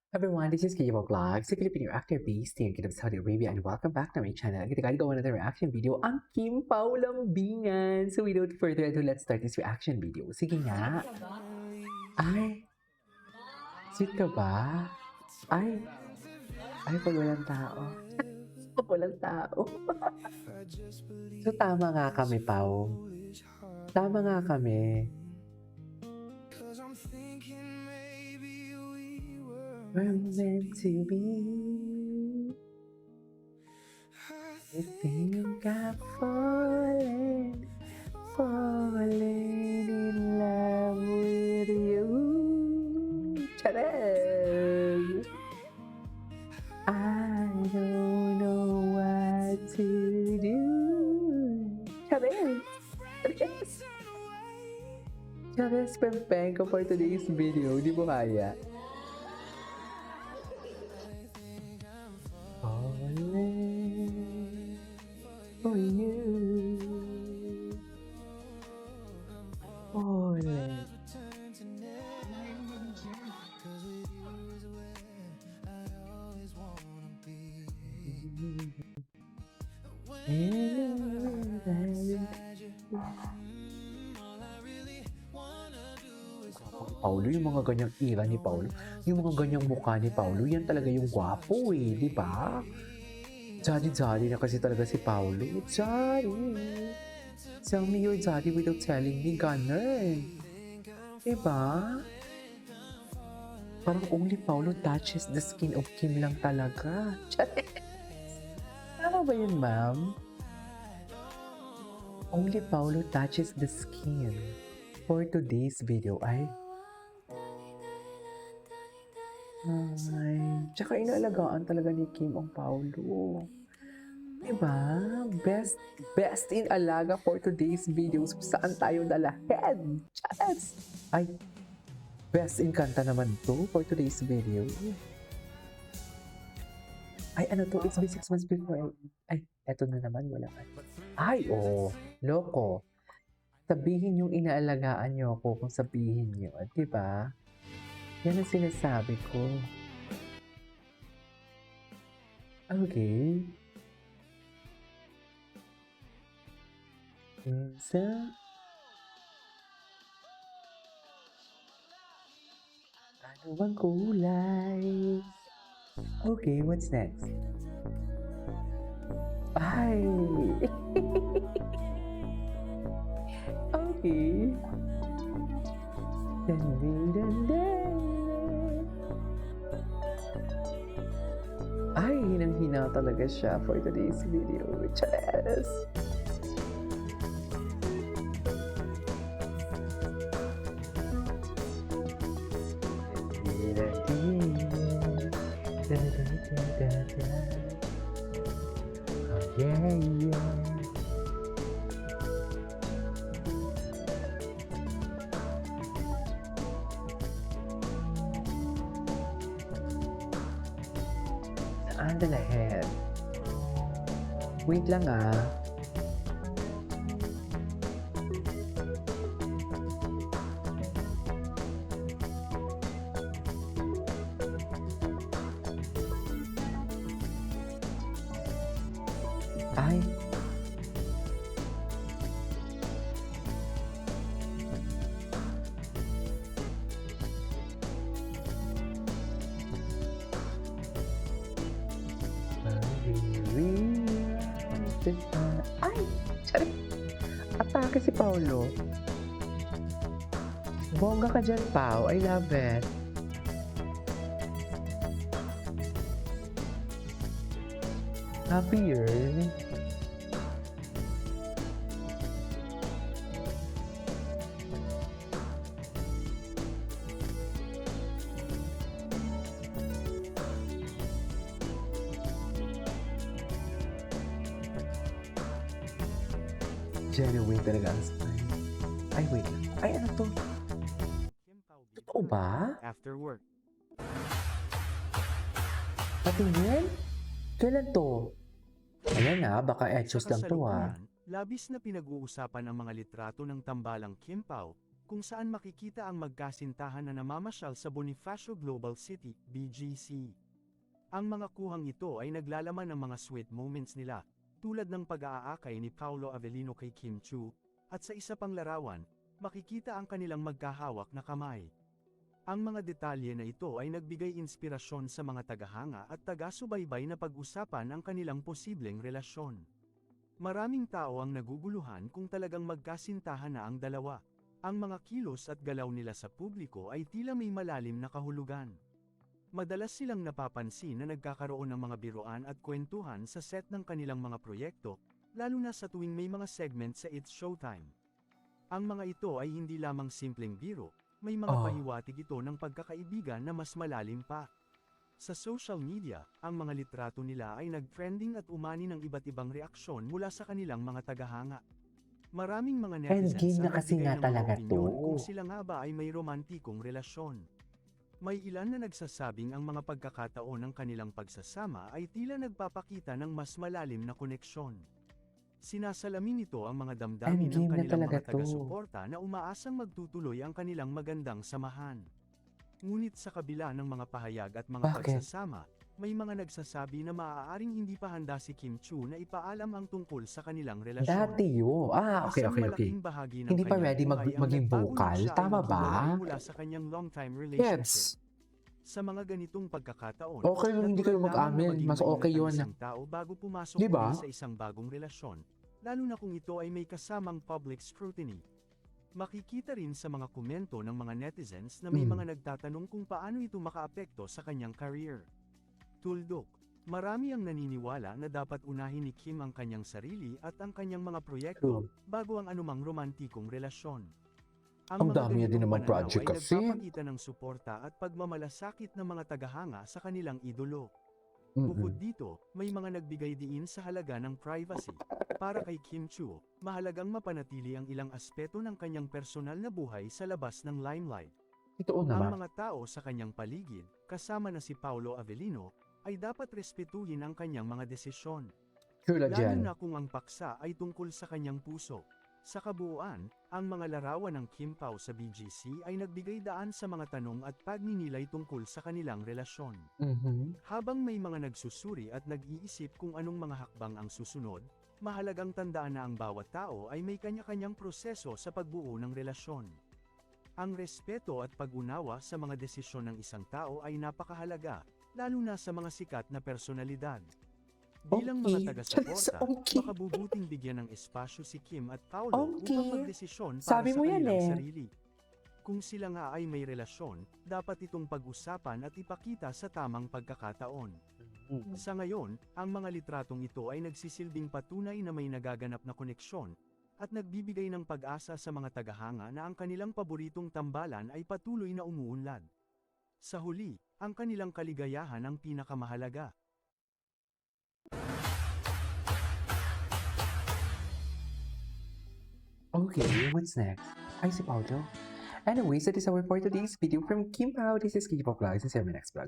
Everyone, this is Kiyo Vlogs, a Filipino actor based in Kingdom, Saudi Arabia, and welcome back to my channel. Kita kali gawa another reaction video ang Kim Pao Lambingan. So without further ado, let's start this reaction video. Sige nga. Ay, sweet ka ba? Ay, pag walang tao. Pag walang tao. So tama nga kami, Pao. Tama nga kami. We're meant to be. I think I'm falling in love with you. Charan! I don't know what to do. Charan! Charan, spam ko for today's video. Di mo kaya? For you. Falling. Paulo, yung mga ganyang ira ni Paulo, yung mga ganyang mukha ni Paulo, yan talaga yung gwapo eh, di ba? Daddy na kasi talaga si Paulo. Daddy! Tell me your daddy without telling me, ganun. Diba? Parang only Paulo touches the skin of Kim lang talaga. Tama ba yun, ma'am? Only Paulo touches the skin. For today's video ay... Tsaka inaalagaan talaga ni Kim ang Paulo. Diba? Best in alaga for today's videos. Saan tayo dalahin? Chats! Ay, best in kanta naman to for today's video. Ay, ano to? It's been 6 months before. Ay, eto na naman. Wala ka. Ay, oh. Loko. Sabihin yung inaalagaan nyo ako kung sabihin nyo. Diba? Yan ang sinasabi ko. Okay. Minsan, ano bang kulay? Okay, what's next? Ay! Okay. Ay, hinang-hina talaga siya for today's video. Yes! Yeah. Saan dalahin? Wait lang ah. Ay. Ay! Sorry. Atake si Paulo. Bongga ka dyan, Pao. I love it. Happier. Genuine talaga ang smile. Ay, wait lang. Ay, ano to? Totoo ba? After work. Patingin? Kailan to? Ayan na, baka etchos lang to ha. Labis na pinag-uusapan ang mga litrato ng tambalang Kim Pao kung saan makikita ang magkasintahan na namamasyal sa Bonifacio Global City, BGC. Ang mga kuhang ito ay naglalaman ng mga sweet moments nila, tulad ng pag-aakay ni Paolo Avellino kay Kim Chu, at sa isa pang larawan, makikita ang kanilang magkahawak na kamay. Ang mga detalye na ito ay nagbigay inspirasyon sa mga tagahanga at taga-subaybay na pag-usapan ang kanilang posibleng relasyon. Maraming tao ang naguguluhan kung talagang magkasintahan na ang dalawa. Ang mga kilos at galaw nila sa publiko ay tila may malalim na kahulugan. Madalas silang napapansin na nagkakaroon ng mga biruan at kwentuhan sa set ng kanilang mga proyekto, lalo na sa tuwing may mga segment sa It's Showtime. Ang mga ito ay hindi lamang simpleng biro, may mga pahiwatig ito ng pagkakaibigan na mas malalim pa. Sa social media, ang mga litrato nila ay nag-trending at umani ng iba't ibang reaksyon mula sa kanilang mga tagahanga. Maraming mga netizens Endgame na ang kasi nagbigay nga ng mga talaga opinyon to. kung sila nga ba ay may romantikong relasyon. May ilan na nagsasabing ang mga pagkakataon ng kanilang pagsasama ay tila nagpapakita ng mas malalim na koneksyon. Sinasalamin nito ang mga damdamin ng Endgame na kanilang talaga mga to. taga-suporta na umaasang magtutuloy ang kanilang magandang samahan. Ngunit sa kabila ng mga pahayag at mga Bakit? pagsasama, may mga nagsasabi na maaaring hindi pa handa si Kim Chu na ipaalam ang tungkol sa kanilang relasyon. Dati yun. Okay. Isang malaking bahagi ng Hindi pa kanyang ready buhay ang maging nagbago nang vocal. siya ay Tama ba? maghiwalay mula sa kanyang long-time relationship. Yes. Sa mga ganitong pagkakataon, Okay yung hindi kayo natural lamang na mag-amin. maging Mas maingat okay ang yun. isang tao bago pumasok Di ba? muli sa isang bagong relasyon, lalo na kung ito ay may kasamang public scrutiny. Makikita rin sa mga komento ng mga netizens na may mga nagtatanong kung paano ito makaapekto sa kanyang career. Tuldok, marami ang naniniwala na dapat unahin ni Kim ang kanyang sarili at ang kanyang mga proyekto bago ang anumang romantikong relasyon. Ang mga dami niya din ganitong naman pananaw project ay kasi. nagpapakita ng suporta at pagmamalasakit ng mga tagahanga sa kanilang idolo. Bukod dito, may mga nagbigay diin sa halaga ng privacy. Para kay Kim Chu, mahalagang mapanatili ang ilang aspeto ng kanyang personal na buhay sa labas ng limelight. Totoo Ang naman. mga tao sa kanyang paligid, kasama na si Paolo Avellino, ay dapat respetuhin ang kanyang mga desisyon. Sure lang Lalo dyan. na kung ang paksa ay tungkol sa kanyang puso. Sa kabuuan, ang mga larawan ng Kim Pao sa BGC ay nagbigay daan sa mga tanong at pagninilay tungkol sa kanilang relasyon. Habang may mga nagsusuri at nag-iisip kung anong mga hakbang ang susunod, mahalagang tandaan na ang bawat tao ay may kanya-kanyang proseso sa pagbuo ng relasyon. Ang respeto at pag-unawa sa mga desisyon ng isang tao ay napakahalaga, lalo na sa mga sikat na personalidad. Bilang mga taga-suporta, makabubuting bigyan ng espasyo si Kim at Paolo upang magdesisyon para Sabi sa mo yan kanilang eh. sarili. Kung sila nga ay may relasyon, dapat itong pag-usapan at ipakita sa tamang pagkakataon. Sa ngayon, ang mga litratong ito ay nagsisilbing patunay na may nagaganap na koneksyon, at nagbibigay ng pag-asa sa mga tagahanga na ang kanilang paboritong tambalan ay patuloy na umuunlad. Sa huli, ang kanilang kaligayahan ang pinakamahalaga. Okay, what's next? Ay, si Paulo. Anyways, that is our for today's video from Kim Pao. This is Kim Pao Vlogs and see you in my next vlog.